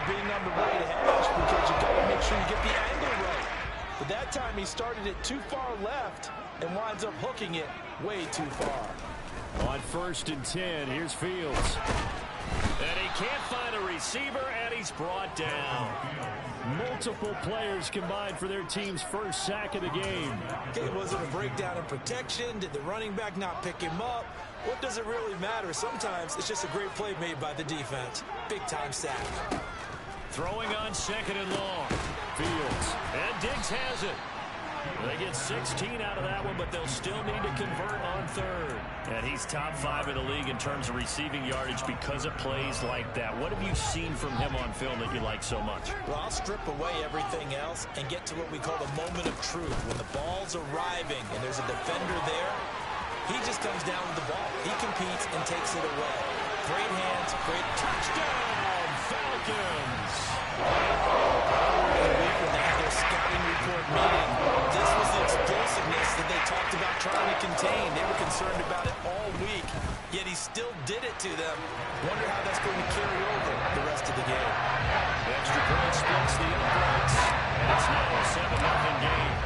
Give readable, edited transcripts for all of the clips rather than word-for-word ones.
being on the way to hash because you got to make sure you get the angle right. But that time he started it too far left and winds up hooking it way too far. On 1st and 10, here's Fields. And he can't find a receiver, and he's brought down. Multiple players combined for their team's first sack of the game. Okay, was it a breakdown in protection? Did the running back not pick him up? What does it really matter? Sometimes it's just a great play made by the defense. Big-time sack. Throwing on 2nd and long. Fields. And Diggs has it. They get 16 out of that one, but they'll still need to convert on 3rd. And he's top 5 in the league in terms of receiving yardage because of plays like that. What have you seen from him on film that you like so much? Well, I'll strip away everything else and get to what we call the moment of truth. When the ball's arriving and there's a defender there, he just comes down with the ball. He competes and takes it away. Great hands, great touchdown, Falcons. When they had their scouting report meeting, this was the explosiveness that they talked about trying to contain. They were concerned about it all week, yet he still did it to them. Wonder how that's going to carry over the rest of the game. The extra point splits the uprights, and it's now a 7-0 game.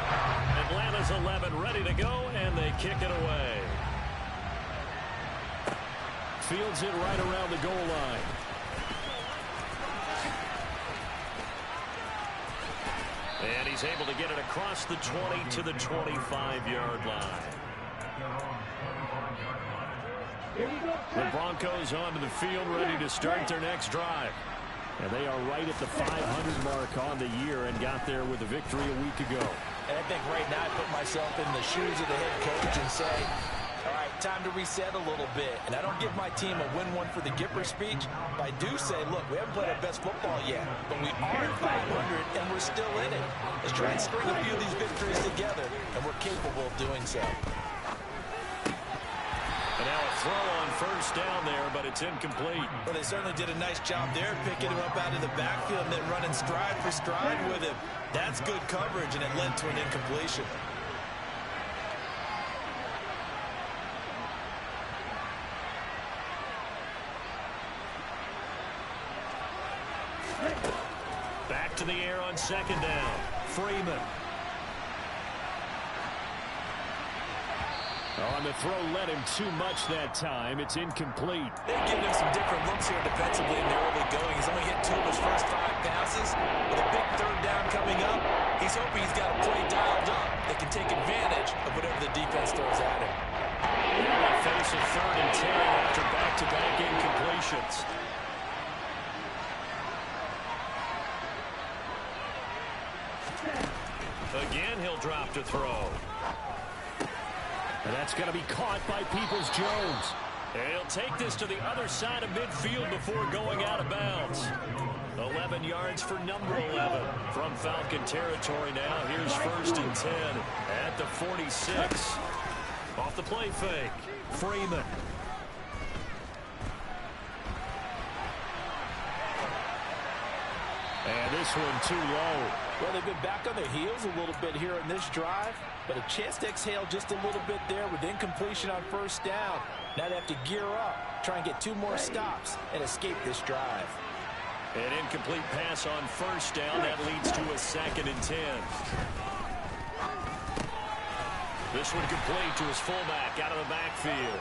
Atlanta's 11 ready to go, and they kick it away. Fields it right around the goal line. And he's able to get it across the 20 to the 25-yard line. The Broncos onto the field, ready to start their next drive. And they are right at the 500 mark on the year and got there with a victory a week ago. And I think right now I put myself in the shoes of the head coach and say, all right, time to reset a little bit. And I don't give my team a win one for the Gipper speech. But I do say, look, we haven't played our best football yet, but we are at 500 and we're still in it. Let's try and string a few of these victories together, and we're capable of doing so. And now a throw on 1st down there, but it's incomplete. Well, they certainly did a nice job there, picking him up out of the backfield and then running stride for stride with him. That's good coverage, and it led to an incompletion. Back to the air on 2nd down. Freeman. On the throw, led him too much that time. It's incomplete. They've given him some different looks here defensively in the early going. He's only hit 2 of his first 5 passes. With a big 3rd down coming up, he's hoping he's got a play dialed up that can take advantage of whatever the defense throws at him. They face a 3rd and 10 after back-to-back incompletions. Again, he'll drop to throw. And that's going to be caught by Peoples-Jones. And he'll take this to the other side of midfield before going out of bounds. 11 yards for number 11 from Falcon territory now. Here's 1st and 10 at the 46. Off the play fake. Freeman. And this one too low. Well, they've been back on their heels a little bit here in this drive, but a chance to exhale just a little bit there with incompletion on 1st down. Now they have to gear up, try and get 2 more stops, and escape this drive. An incomplete pass on 1st down. That leads to a 2nd and 10. This one complete to his fullback out of the backfield.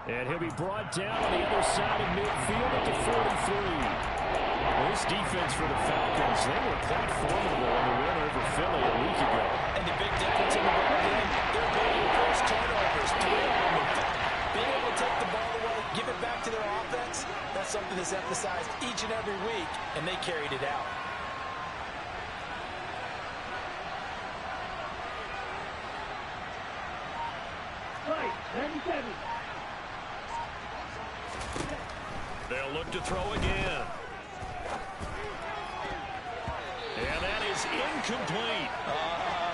And he'll be brought down on the other side of midfield at the 43. Well, this defense for the Falcons, they were quite formidable in the win over Philly a week ago. And the big difference in the ball game, their ability to force turnovers, 3 of them. In fact, being able to take the ball away, give it back to their offense, that's something that's emphasized each and every week, and they carried it out. Right, 97. They'll look to throw again. And that is incomplete.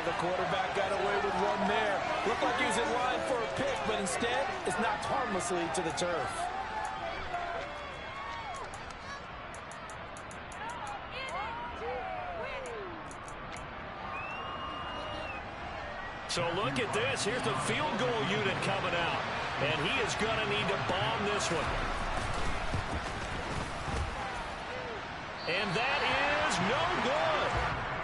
The quarterback got away with one there. Looked like he was in line for a pick, but instead, it's knocked harmlessly to the turf. So look at this. Here's the field goal unit coming out. And he is going to need to bomb this one. And And that is no good.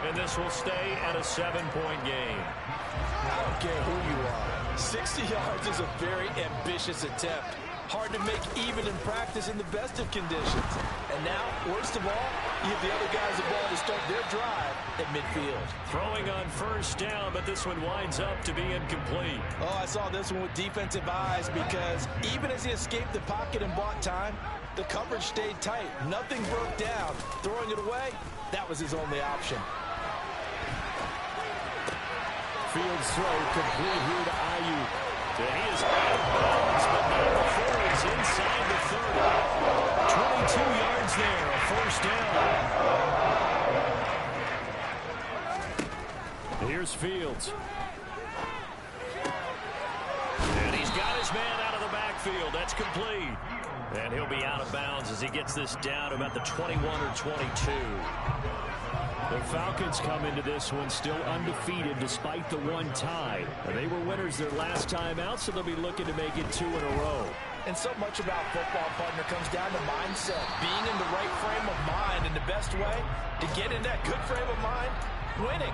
And this will stay at a 7-point game. I don't care who you are. 60 yards is a very ambitious attempt. Hard to make even in practice in the best of conditions. And now, worst of all, you give the other guys the ball to start their drive at midfield. Throwing on first down, but this one winds up to be incomplete. Oh, I saw this one with defensive eyes because even as he escaped the pocket and bought time, the coverage stayed tight. Nothing broke down. Throwing it away, that was his only option. Fields throw complete here to Ayuk. He is out of bounds, but not before he's inside the 30. 22 yards there, a first down. Here's Fields. And he's got his man out of the backfield. That's complete. And he'll be out of bounds as he gets this down about the 21 or 22. The Falcons come into this one still undefeated despite the one tie. They were winners their last time out, so they'll be looking to make it 2 in a row. And so much about football, partner, comes down to mindset. Being in the right frame of mind, and the best way to get in that good frame of mind, winning.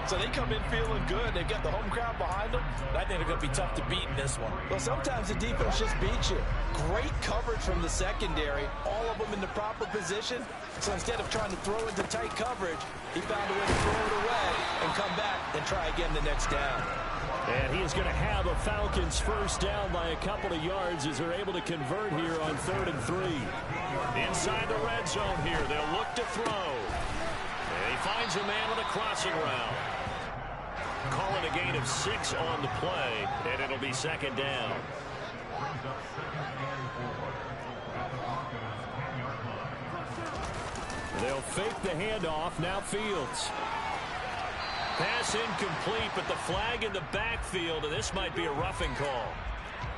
So they come in feeling good. They've got the home crowd behind them. I think they're going to be tough to beat in this one. Well, sometimes the defense just beats you. Great coverage from the secondary. All of them in the proper position. So instead of trying to throw into tight coverage, he found a way to throw it away and come back and try again the next down. And he is going to have a Falcons first down by a couple of yards as they're able to convert here on 3rd and 3. Inside the red zone here, they'll look to throw. And he finds a man on a crossing route. Calling a gain of 6 on the play, and it'll be 2nd down. They'll fake the handoff. Now Fields. Pass incomplete, but the flag in the backfield, and this might be a roughing call.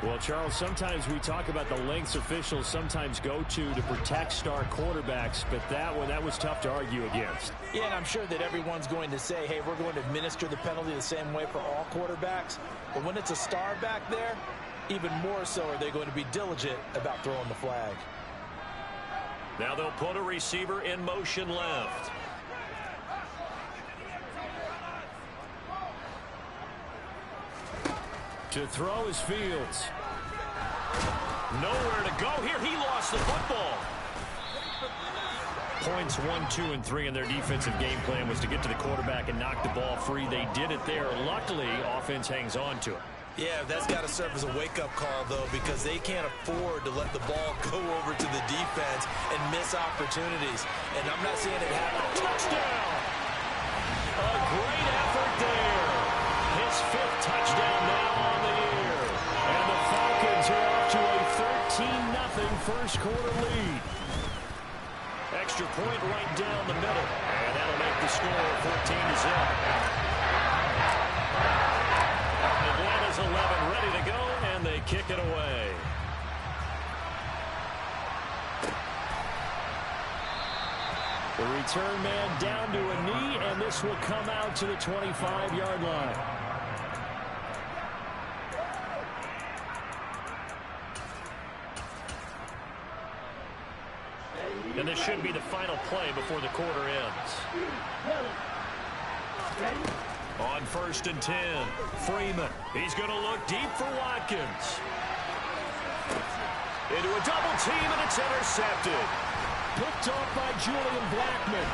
Well, Charles, sometimes we talk about the lengths officials sometimes go to protect star quarterbacks, but that was tough to argue against. Yeah, and I'm sure that everyone's going to say, hey, we're going to administer the penalty the same way for all quarterbacks. But when it's a star back there, even more so are they going to be diligent about throwing the flag. Now they'll put a receiver in motion left. To throw is Fields. Nowhere to go here. He lost the football. Points 1, 2, and 3 in their defensive game plan was to get to the quarterback and knock the ball free. They did it there. Luckily, offense hangs on to it. Yeah, that's got to serve as a wake-up call, though, because they can't afford to let the ball go over to the defense and miss opportunities. And I'm not seeing it happen. Touchdown! A great effort there. His 5th touchdown now on the year. And the Falcons are off to a 13-0 first quarter lead. Extra point right down the middle. And that'll make the score 14-0. Atlanta's 11 ready to go, and they kick it away. The return man down to a knee, and this will come out to the 25-yard line. And this should be the final play before the quarter ends. On 1st and 10, Freeman. He's going to look deep for Watkins. Into a double team, and it's intercepted. Picked off by Julian Blackmon.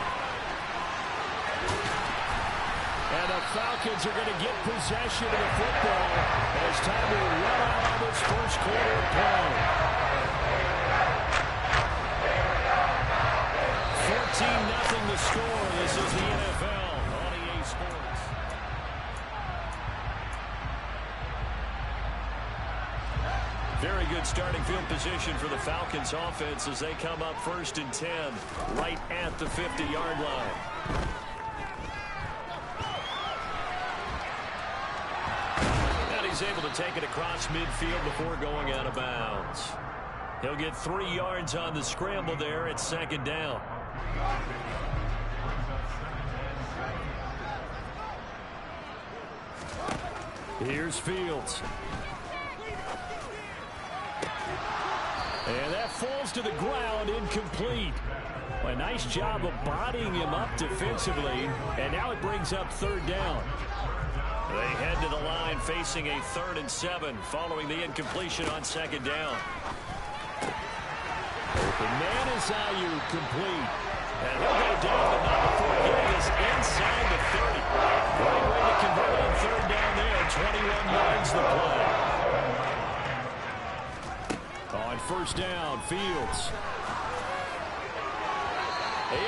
And the Falcons are going to get possession of the football as time to run out on this first quarter of play. 14-0 the score. This is the NFL on EA Sports. Very good starting field position for the Falcons offense as they come up 1st and 10 right at the 50-yard line. And he's able to take it across midfield before going out of bounds. He'll get 3 yards on the scramble there at 2nd down. Here's Fields. And that falls to the ground, incomplete. A nice job of bodying him up defensively, and now it brings up third down. They head to the line facing a 3rd and 7 following the incompletion on second down. Open man is Ayuk, complete. And he'll go down, but not before getting us inside the 30. Great way to convert on third down there. 21 yards the play. On first down, Fields.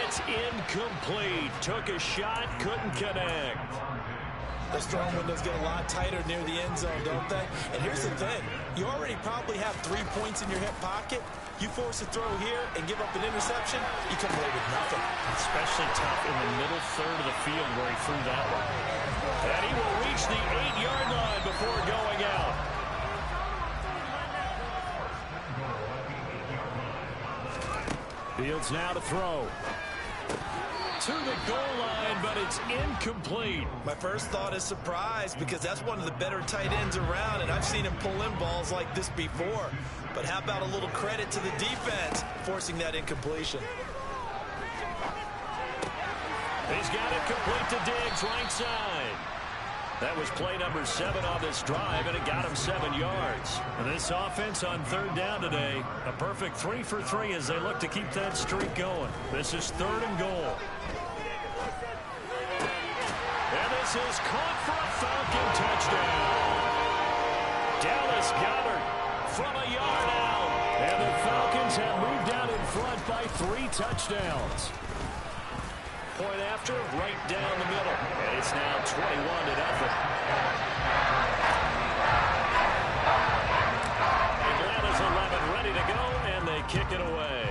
It's incomplete. Took a shot, couldn't connect. Those throwing windows get a lot tighter near the end zone, don't they? And here's the thing. You already probably have 3 points in your hip pocket. You force a throw here and give up an interception, you come away with nothing. Especially tough in the middle third of the field where he threw that one. And he will reach the 8-yard line before going out. Fields now to throw. To the goal line, but it's incomplete. My first thought is surprise because that's one of the better tight ends around, and I've seen him pull in balls like this before. But how about a little credit to the defense forcing that incompletion? He's got it complete to Diggs, right side. That was play number 7 on this drive, and it got him 7 yards. And this offense on third down today, a perfect 3 for 3 as they look to keep that streak going. This is 3rd and goal. And this is caught for a Falcon touchdown. Dallas Goedert from a yard out. And the Falcons have moved out in front by 3 touchdowns. Point after, right down the middle. And it's now 21-0. Atlanta's 11 ready to go, and they kick it away.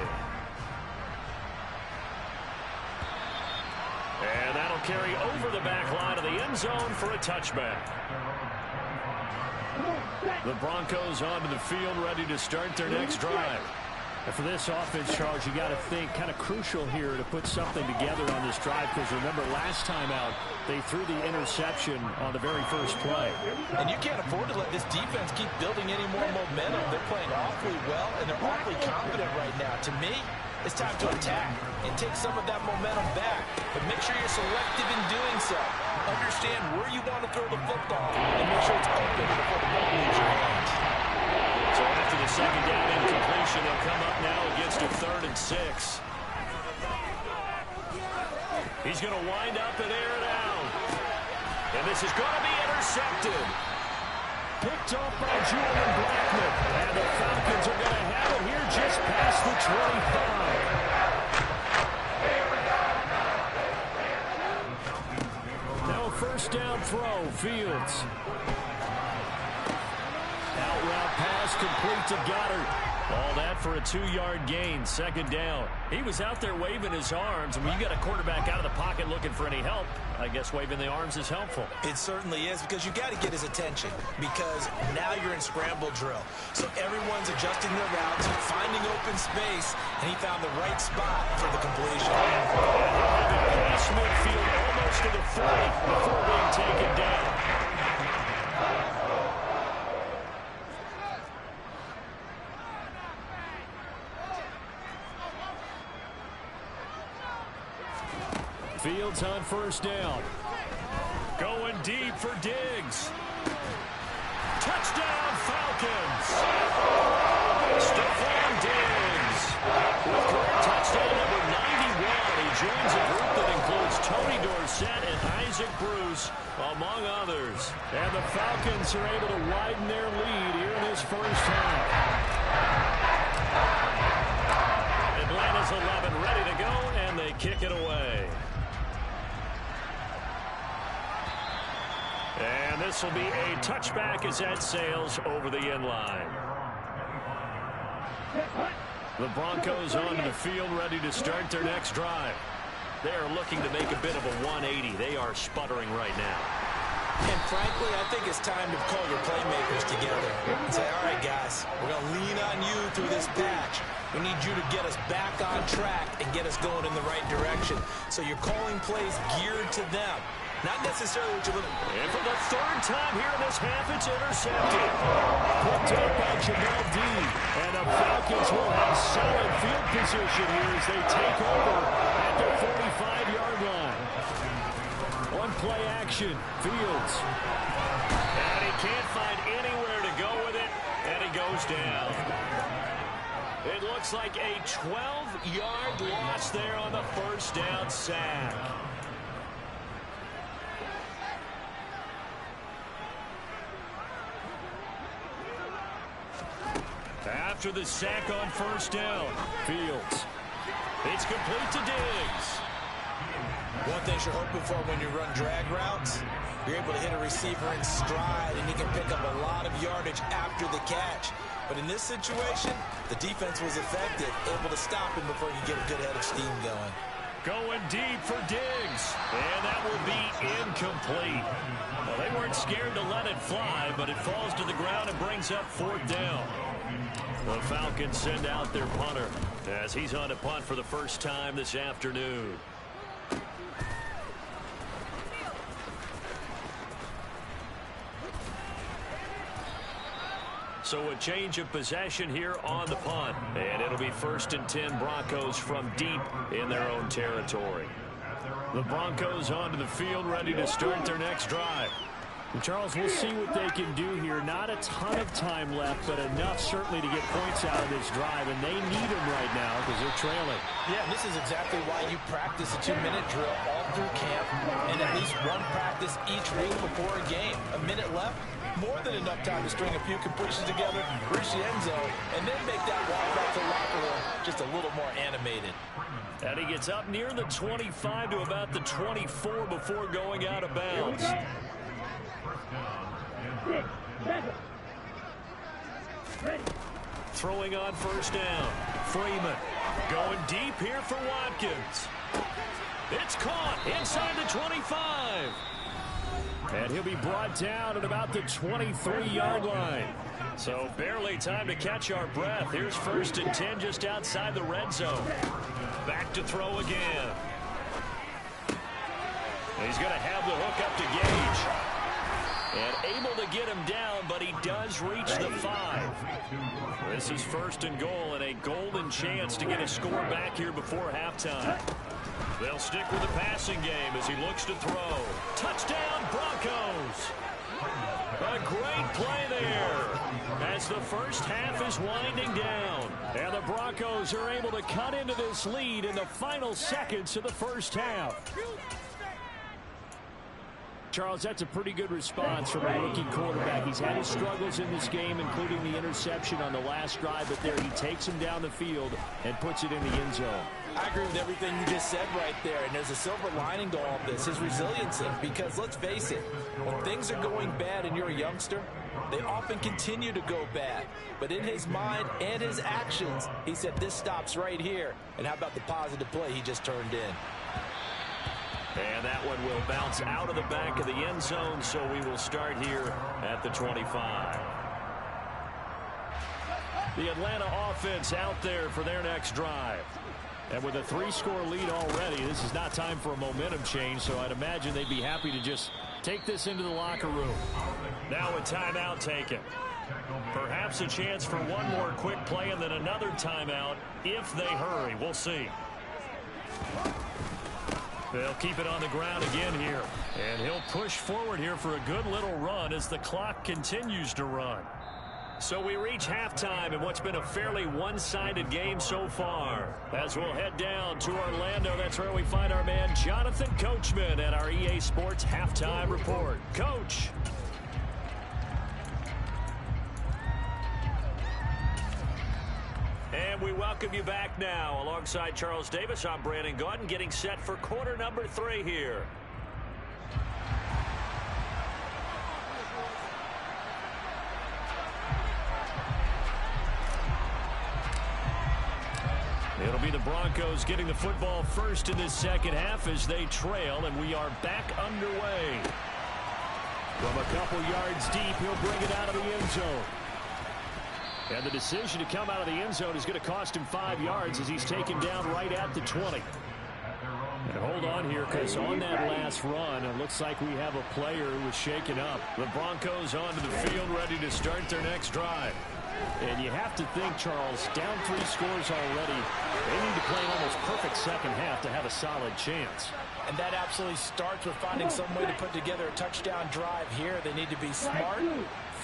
And that'll carry over the back line of the end zone for a touchback. The Broncos onto the field, ready to start their next drive. And for this offense, Charles, you got to think kind of crucial here to put something together on this drive, because remember last time out they threw the interception on the very first play. And you can't afford to let this defense keep building any more momentum. They're playing awfully well, and they're awfully confident right now. To me, it's time to attack and take some of that momentum back. But make sure you're selective in doing so. Understand where you want to throw the football and make sure it's open before the ball leaves your hands. So after the second down incompletion, they'll come up now against a 3rd and 6. He's going to wind up and air it out. And this is going to be intercepted. Picked off by Julian Blackmon. And the Falcons are going to have it here just past the 25. Now a first down throw, Fields. Out route pass complete to Goedert. All that for a 2-yard gain, second down. He was out there waving his arms, and when you got a quarterback out of the pocket looking for any help, I guess waving the arms is helpful. It certainly is, because you got to get his attention, because now you're in scramble drill. So everyone's adjusting their routes, finding open space, and he found the right spot for the completion. Pass midfield almost to the 40 before being taken down. Fields on first down. Going deep for Diggs. Touchdown, Falcons. Stephon Diggs with career touchdown number 91. He joins a group that includes Tony Dorsett and Isaac Bruce, among others. And the Falcons are able to widen their lead here in this first half. Atlanta's 11 ready to go, and they kick it away. And this will be a touchback as that sails over the end line. The Broncos onto the field, ready to start their next drive. They are looking to make a bit of a 180. They are sputtering right now. And frankly, I think it's time to call your playmakers together and say, all right, guys, we're going to lean on you through this patch. We need you to get us back on track and get us going in the right direction. So you're calling plays geared to them. Not necessarily what you're looking for. And for the third time here in this half, it's intercepted. Picked up by Jamel Dean. And the Falcons will have solid field position here as they take over at the 45-yard line. One play action, Fields. And he can't find anywhere to go with it, and he goes down. It looks like a 12-yard loss there on the first down sack. After the sack on first down, Fields. It's complete to Diggs. One thing you're hoping for when you run drag routes, you're able to hit a receiver in stride, and he can pick up a lot of yardage after the catch. But in this situation, the defense was effective, able to stop him before he could get a good head of steam going. Going deep for Diggs, and that will be incomplete. Well, they weren't scared to let it fly, but it falls to the ground and brings up fourth down. The Falcons send out their punter as he's on to punt for the first time this afternoon. So a change of possession here on the punt. And it'll be 1st and 10 Broncos from deep in their own territory. The Broncos onto the field ready to start their next drive. And Charles, we'll see what they can do here. Not a ton of time left, but enough certainly to get points out of this drive. And they need them right now because they're trailing. Yeah, and this is exactly why you practice a 2-minute drill all through camp and at least one practice each week before a game. A minute left, more than enough time to string a few completions together, reach the end zone, and then make that walk back to the locker room just a little more animated. And he gets up near the 25 to about the 24 before going out of bounds. Throwing on first down. Freeman going deep here for Watkins. It's caught inside the 25. And he'll be brought down at about the 23-yard line. So barely time to catch our breath. Here's 1st and 10 just outside the red zone. Back to throw again. He's going to have the hook up to Gage. And able to get him down, but he does reach the 5. This is 1st and goal and a golden chance to get a score back here before halftime. They'll stick with the passing game as he looks to throw. Touchdown, Broncos! A great play there as the first half is winding down. And the Broncos are able to cut into this lead in the final seconds of the first half. Charles, that's a pretty good response from a rookie quarterback. He's had his struggles in this game, including the interception on the last drive, but there he takes him down the field and puts it in the end zone. I agree with everything you just said right there, and there's a silver lining to all of this, his resiliency, because let's face it, when things are going bad and you're a youngster, they often continue to go bad. But in his mind and his actions, he said, this stops right here. And how about the positive play he just turned in? And that one will bounce out of the back of the end zone, so we will start here at the 25. The Atlanta offense out there for their next drive. And with a 3-score lead already, this is not time for a momentum change, so I'd imagine they'd be happy to just take this into the locker room. Now a timeout taken. Perhaps a chance for one more quick play and then another timeout if they hurry. We'll see. They'll keep it on the ground again here. And he'll push forward here for a good little run as the clock continues to run. So we reach halftime in what's been a fairly one-sided game so far. As we'll head down to Orlando, that's where we find our man Jonathan Coachman at our EA Sports Halftime Report. Coach. And we welcome you back now. Alongside Charles Davis, I'm Brandon Gaudin, getting set for quarter number 3 here. It'll be the Broncos getting the football first in this second half as they trail, and we are back underway. From a couple yards deep, he'll bring it out of the end zone. And the decision to come out of the end zone is going to cost him 5 yards as he's taken down right at the 20. And hold on here because on that last run, it looks like we have a player who was shaken up. The Broncos onto the field, ready to start their next drive. And you have to think, Charles, down 3 scores already. They need to play an almost perfect second half to have a solid chance. And that absolutely starts with finding some way to put together a touchdown drive here. They need to be smart,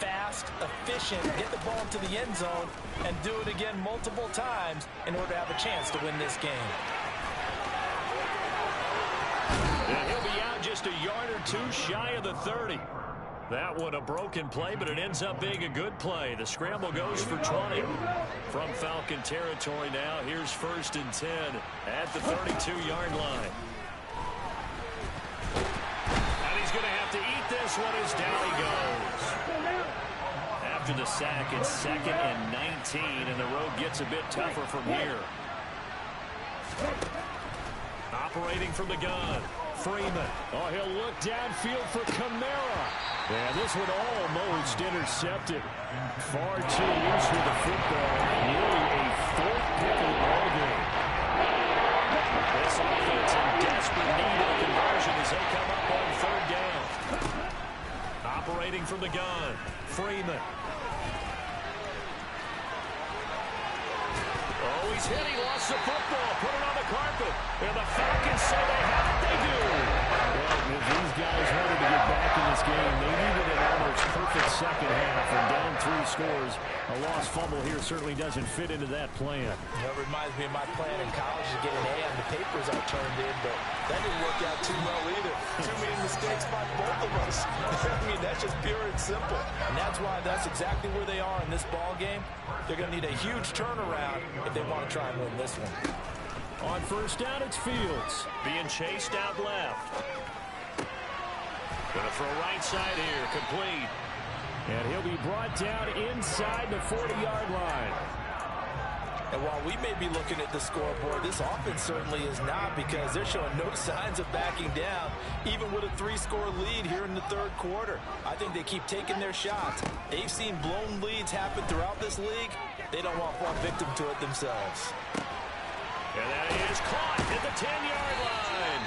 fast, efficient, get the ball into the end zone, and do it again multiple times in order to have a chance to win this game. And he'll be out just a yard or 2 shy of the 30. That one a broken play, but it ends up being a good play. The scramble goes for 20. From Falcon territory now, here's 1st and 10 at the 32-yard line. And he's going to have to eat this one as down he goes. After the sack, it's 2nd and 19, and the road gets a bit tougher from here. Operating from the gun, Freeman. Oh, he'll look downfield for Kamara. Yeah, this one almost intercepted. Far too loose with the football. Nearly a 4th pick of the ball game. This offense in desperate need of a conversion as they come up on 3rd down. Operating from the gun, Freeman. Oh, he's hit. He lost the football. Put it on the carpet. And the Falcons say they have it. They do. Well, if these guys wanted to get back in this game, they needed an almost perfect second half. And down 3 scores, a lost fumble here certainly doesn't fit into that plan. It reminds me of my plan in college to get an A on the papers I turned in, but that didn't work out too well either. Too many mistakes by both of us. I mean, that's just pure and simple. And that's why that's exactly where they are in this ball game. They're going to need a huge turnaround if they want to try and win this one. On 1st down, it's Fields. Being chased out left. Going to throw right side here, complete. And he'll be brought down inside the 40-yard line. And while we may be looking at the scoreboard, this offense certainly is not, because they're showing no signs of backing down, even with a 3-score lead here in the 3rd quarter. I think they keep taking their shots. They've seen blown leads happen throughout this league. They don't want to fall victim to it themselves. And that is caught at the 10-yard line.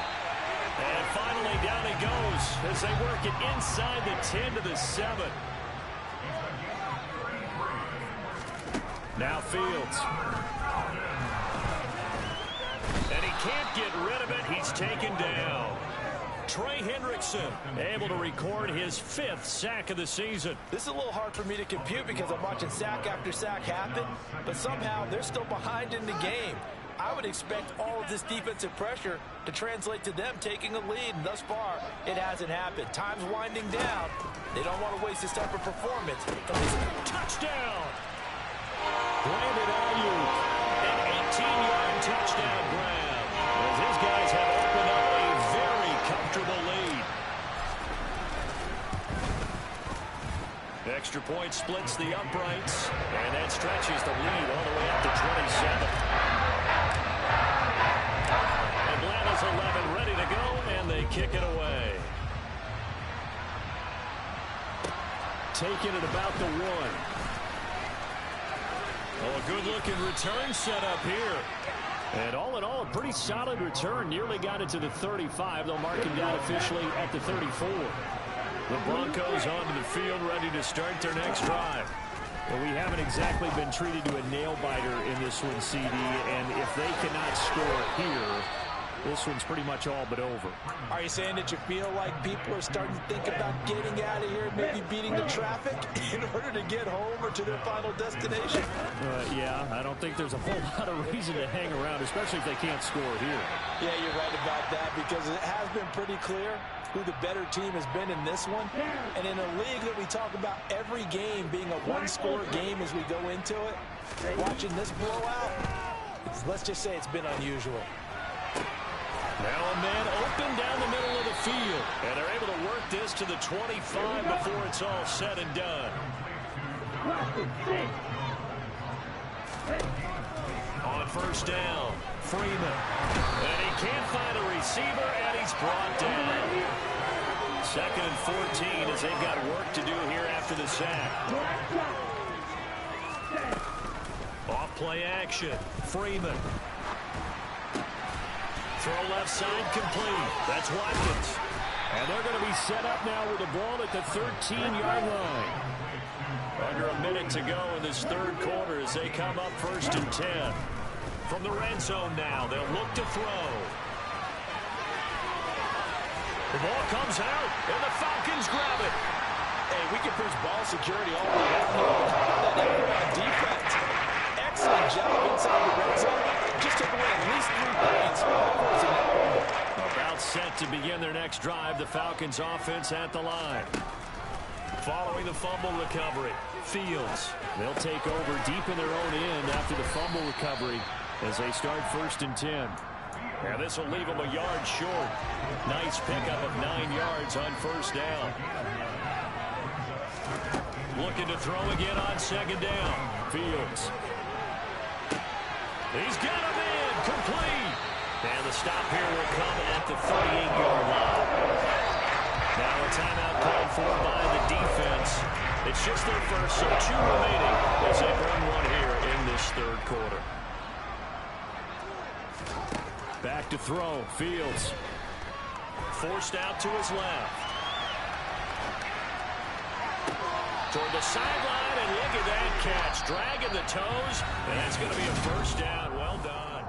And finally down he goes as they work it inside the 10 to the 7. Now Fields. And he can't get rid of it. He's taken down. Trey Hendrickson able to record his 5th sack of the season. This is a little hard for me to compute because I'm watching sack after sack happen, but somehow they're still behind in the game. I would expect all of this defensive pressure to translate to them taking a lead, and thus far, it hasn't happened. Time's winding down. They don't want to waste this type of performance. Touchdown! Brandon Ayuk. An 18-yard touchdown grab. As his guys have opened up a very comfortable lead. Extra point splits the uprights, and that stretches the lead all the way up to 27. Atlanta's 11 ready to go, and they kick it away. Taking it about the 1. Oh, a good-looking return set up here. And all in all, a pretty solid return. Nearly got it to the 35. They'll mark him down officially at the 34. The Broncos onto the field, ready to start their next drive. Well, we haven't exactly been treated to a nail-biter in this one, CD. And if they cannot score here, this one's pretty much all but over. Are you saying that you feel like people are starting to think about getting out of here, maybe beating the traffic in order to get home or to their final destination? Yeah, I don't think there's a whole lot of reason to hang around, especially if they can't score here. Yeah, you're right about that, because it has been pretty clear who the better team has been in this one. And in a league that we talk about every game being a 1-score game as we go into it, watching this blowout, let's just say it's been unusual. Now a man open down the middle of the field. And they're able to work this to the 25 before it's all said and done. On 1st down, Freeman. And he can't find a receiver, and he's brought down. 2nd and 14 as they've got work to do here after the sack. Off play action, Freeman. Throw left side complete. That's Watkins. And they're going to be set up now with the ball at the 13-yard line. Under a minute to go in this third quarter as they come up 1st and 10. From the red zone now, they'll look to throw. The ball comes out, and the Falcons grab it. Hey, we can push ball security all the way out here. How about that end-around defense? Excellent job inside the red zone. Just took away at least 3 points. About set to begin their next drive. The Falcons offense at the line. Following the fumble recovery, Fields. They'll take over deep in their own end after the fumble recovery as they start 1st and 10. And this will leave them a yard short. Nice pickup of 9 yards on 1st down. Looking to throw again on 2nd down. Fields. He's got him in. Complete. And the stop here will come at the 38-yard line. Now a timeout called for by the defense. It's just their first, so 2 remaining as they burn one here in this third quarter. Back to throw. Fields. Forced out to his left. Toward the sideline, and look at that catch. Dragging the toes, and that's going to be a 1st down. Well done.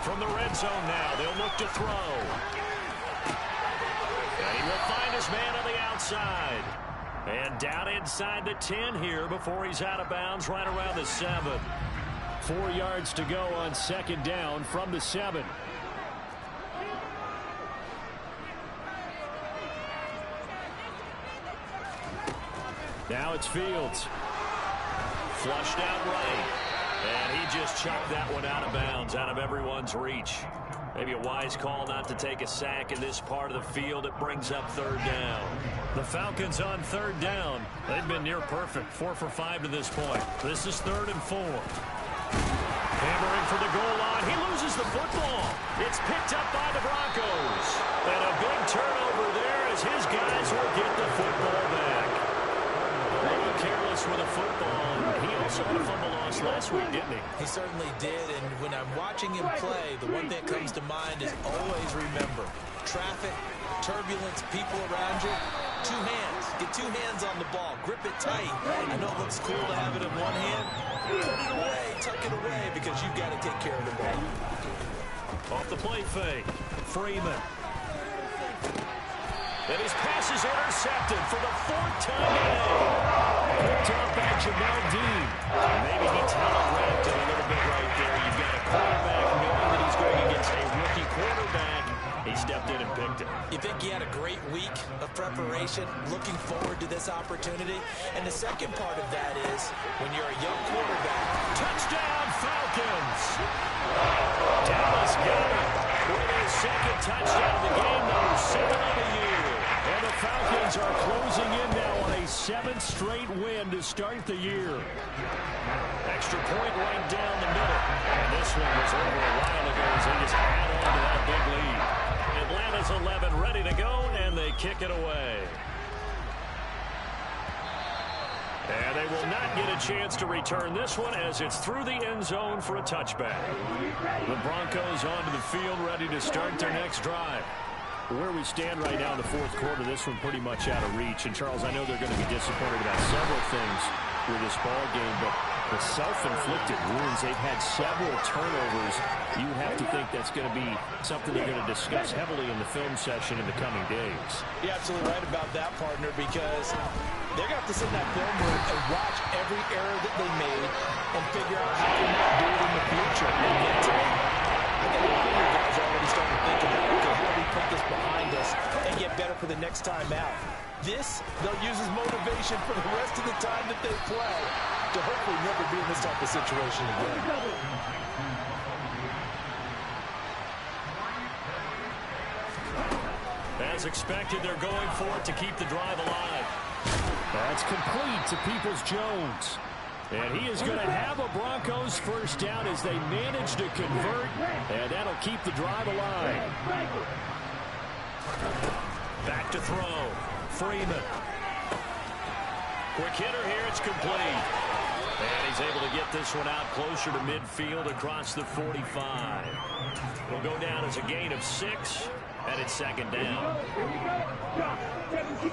From the red zone now, they'll look to throw. And he will find his man on the outside. And down inside the 10 here before he's out of bounds right around the 7. 4 yards to go on 2nd down from the 7. Now it's Fields. Flushed out right. And he just chucked that one out of bounds, out of everyone's reach. Maybe a wise call not to take a sack in this part of the field. It brings up 3rd down. The Falcons on 3rd down. They've been near perfect. 4 for 5 to this point. This is 3rd and 4. Hammering for the goal line. He loses the football. It's picked up by the Broncos. And a big turnover there as his guys will get the football back. A little careless with a football. He also had a fumble loss last week, didn't he? He certainly did, and when I'm watching him play, the one thing that comes to mind is always remember, traffic, turbulence, people around you, 2 hands. Get 2 hands on the ball. Grip it tight. I know it looks cool to have it in one hand. Put it away, tuck it away, because you've got to take care of the ball. Off the play fake, Freeman. And his pass is intercepted for the 4th time today. Picked up by Jamel Dean. Maybe he telegraphed it a little bit right there. You've got a quarterback knowing that he's going against a rookie quarterback. He stepped in and picked it. You think he had a great week of preparation, looking forward to this opportunity? And the second part of that is, when you're a young quarterback, touchdown Falcons! Dallas got it with his 2nd touchdown of the game, number 7 of the year. And the Falcons are closing in now on a 7th straight win to start the year. Extra point right down the middle. And this one was over a while ago as they just add on to that big lead. Atlanta's 11 ready to go, and they kick it away. And they will not get a chance to return this one as it's through the end zone for a touchback. The Broncos onto the field ready to start their next drive. Where we stand right now in the 4th quarter, this one pretty much out of reach. And, Charles, I know they're going to be disappointed about several things with this ball game, but the self-inflicted wounds, they've had several turnovers. You have to think that's going to be something they're going to discuss heavily in the film session in the coming days. You're absolutely right about that, partner, because they're going to have to sit in that film room and watch every error that they made and figure out how to not do it in the future. And to me, I think a lot of you guys are already starting to think about it, because how do we put this behind us and get better for the next time out? This, they'll use as motivation for the rest of the time that they play to hopefully never be in this type of situation again. As expected, they're going for it to keep the drive alive. That's complete to Peoples-Jones. And he is going to have a Broncos 1st down as they manage to convert, and that'll keep the drive alive. Back to throw. Freeman. Quick hitter here. It's complete. And he's able to get this one out closer to midfield across the 45. Will go down as a gain of 6, and it's second down. Here we go. Drop. 17.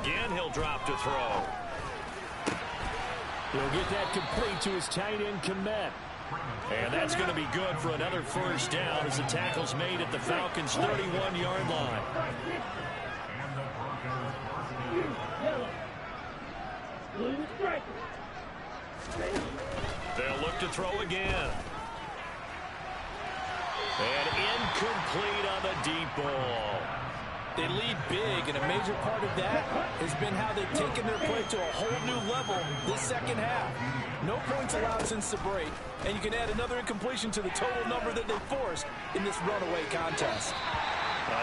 Again, he'll drop to throw. He'll get that complete to his tight end, Kmet. And that's going to be good for another first down as the tackle's made at the Falcons' 31-yard line. They'll look to throw again. And incomplete on the deep ball. They lead big, and a major part of that has been how they've taken their play to a whole new level this second half. No points allowed since the break, and you can add another incompletion to the total number that they forced in this runaway contest.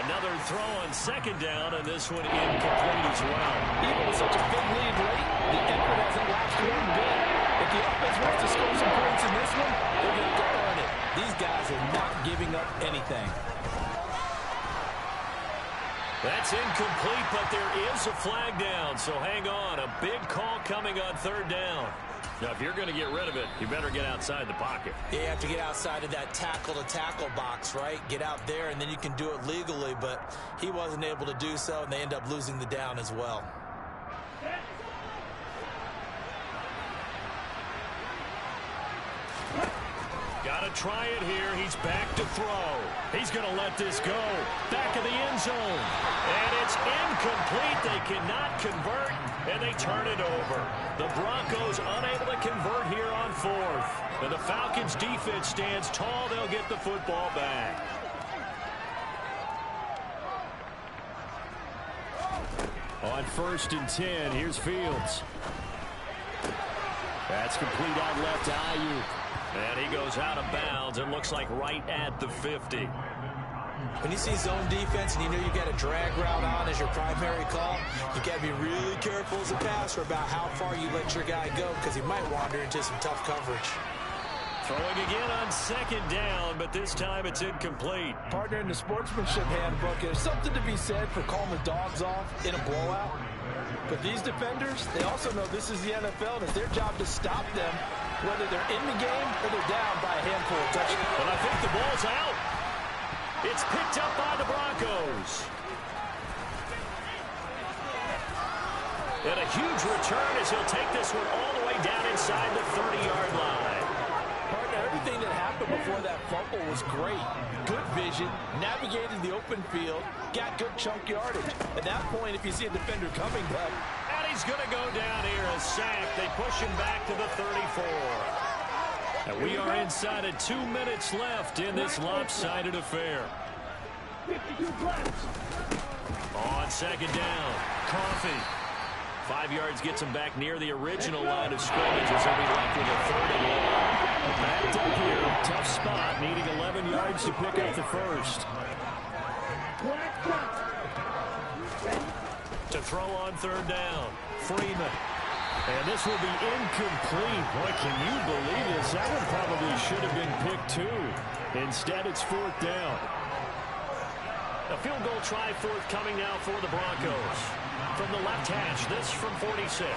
Another throw on second down, and this one incomplete as well. Even with such a big lead late, the effort hasn't lapsed one bit. If the offense wants to score some points in this one, they're going to earn it. These guys are not giving up anything. That's incomplete, but there is a flag down, so hang on. A big call coming on third down. Now, if you're going to get rid of it, you better get outside the pocket. You have to get outside of that tackle-to-tackle box, right? Get out there, and then you can do it legally, but he wasn't able to do so, and they end up losing the down as well. Got to try it here. He's back to throw. He's going to let this go. Back of the end zone. And it's incomplete. They cannot convert, and they turn it over. The Broncos unable to convert here on fourth. And the Falcons defense stands tall. They'll get the football back. On 1st and 10, here's Fields. That's complete out left to Ayuk. And he goes out of bounds. It looks like right at the 50. When you see zone defense and you know you got a drag route on as your primary call, you got to be really careful as a passer about how far you let your guy go because he might wander into some tough coverage. Throwing again on second down, but this time it's incomplete. Partner, in the sportsmanship handbook, there's something to be said for calling the dogs off in a blowout. But these defenders, they also know this is the NFL, and it's their job to stop them, whether they're in the game or they're down by a handful of touchdowns. But I think the ball's out. It's picked up by the Broncos. And a huge return as he'll take this one all the way down inside the 30-yard line. Partner, everything that happened before that fumble was great. Good vision, navigated the open field, got good chunk yardage. At that point, if you see a defender coming, but and he's going to go down here, a sack. They push him back to the 34. And we are inside of 2 minutes left in this lopsided affair. 52 plays. On second down, Coffee. 5 yards gets him back near the original line of scrimmage as he'll be left with a 3rd and long. Backed up here, tough spot, needing 11 yards to pick up the first. To throw on 3rd down, Freeman. And this will be incomplete. Boy, can you believe this? That one probably should have been picked too. Instead, it's 4th down. A field goal try forthcoming now for the Broncos. From the left hash, this from 46.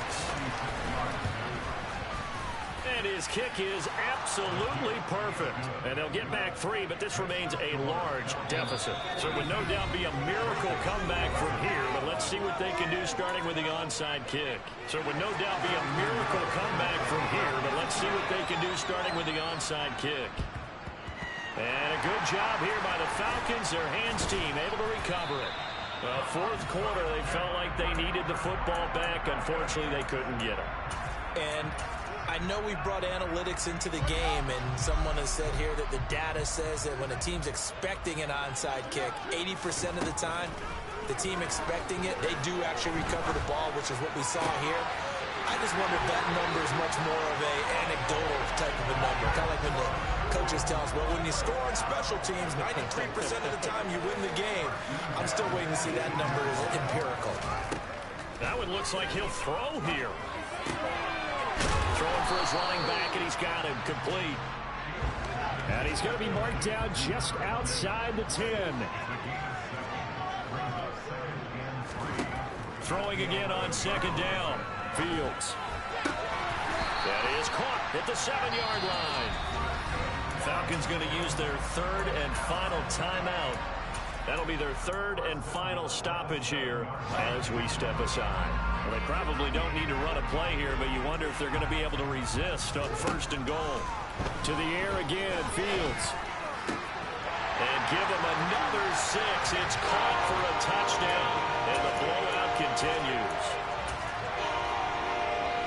And his kick is absolutely perfect. And they'll get back 3, but this remains a large deficit. So it would no doubt be a miracle comeback from here, but let's see what they can do starting with the onside kick. So it would no doubt be a miracle comeback from here, but let's see what they can do starting with the onside kick. And a good job here by the Falcons, their hands team, able to recover it. Well, 4th quarter, they felt like they needed the football back. Unfortunately, they couldn't get it. And I know we've brought analytics into the game, and someone has said here that the data says that when a team's expecting an onside kick, 80% of the time, the team expecting it, they do actually recover the ball, which is what we saw here. I just wonder if that number is much more of an anecdotal type of a number. Kind of like when the coaches tell us, well, when you score on special teams, 93% of the time you win the game. I'm still waiting to see that number is empirical. That one looks like he'll throw here. Throwing for his running back, and he's got him complete. And he's going to be marked down just outside the 10. Throwing again on second down. Fields. That is caught at the 7-yard line. Falcons going to use their third and final timeout. That'll be their third and final stoppage here as we step aside. Well, they probably don't need to run a play here, but you wonder if they're going to be able to resist on first and goal. To the air again, Fields. And give him another 6. It's caught for a touchdown, and the blowout continues.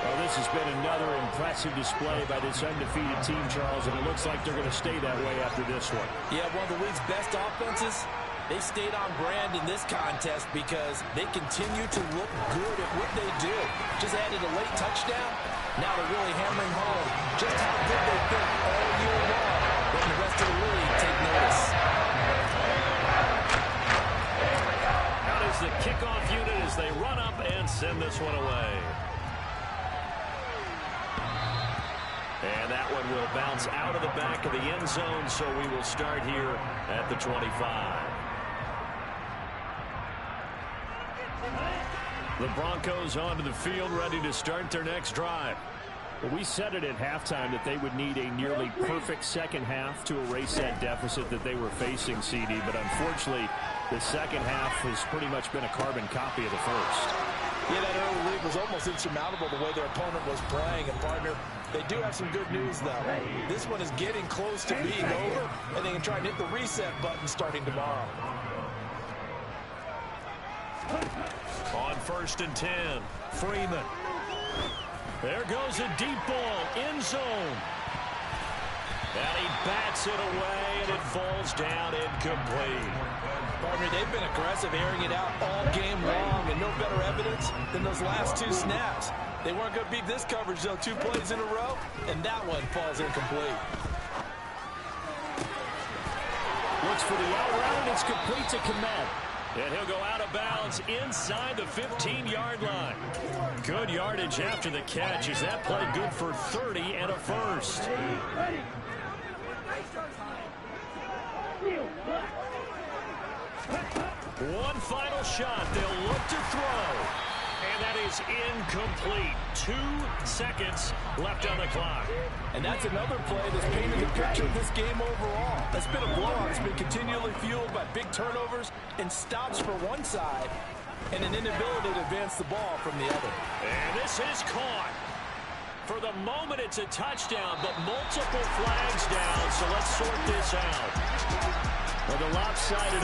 Well, this has been another impressive display by this undefeated team, Charles, and it looks like they're going to stay that way after this one. Yeah, one of the league's best offenses. They stayed on brand in this contest because they continue to look good at what they do. Just added a late touchdown. Now they're really hammering home just how good they've been all year long. Letting the rest of the league take notice. Out is the kickoff unit as they run up and send this one away. And that one will bounce out of the back of the end zone, so we will start here at the 25. The Broncos onto the field, ready to start their next drive. Well, we said it at halftime that they would need a nearly perfect second half to erase that deficit that they were facing, CD. But unfortunately, the second half has pretty much been a carbon copy of the first. Yeah, that early lead was almost insurmountable the way their opponent was playing. And, partner, they do have some good news, though. This one is getting close to being over, and they can try and hit the reset button starting tomorrow. On first and 10, Freeman. There goes a deep ball, end zone. And he bats it away, and it falls down incomplete. Partner, they've been aggressive, airing it out all game long, and no better evidence than those last 2 snaps. They weren't going to beat this coverage, though, 2 plays in a row, and that one falls incomplete. Looks for the out route, and it's complete to Kmet. And he'll go out of bounds inside the 15-yard line. Good yardage after the catch. Is that play good for 30 and a first? One final shot. They'll look to throw. And that is incomplete. 2 seconds left on the clock. And that's another play that's painted the picture of this game overall. That's been a blowout. It's been continually fueled by big turnovers and stops for one side and an inability to advance the ball from the other. And this is caught. For the moment, it's a touchdown, but multiple flags down, so let's sort this out. Well, the lopsided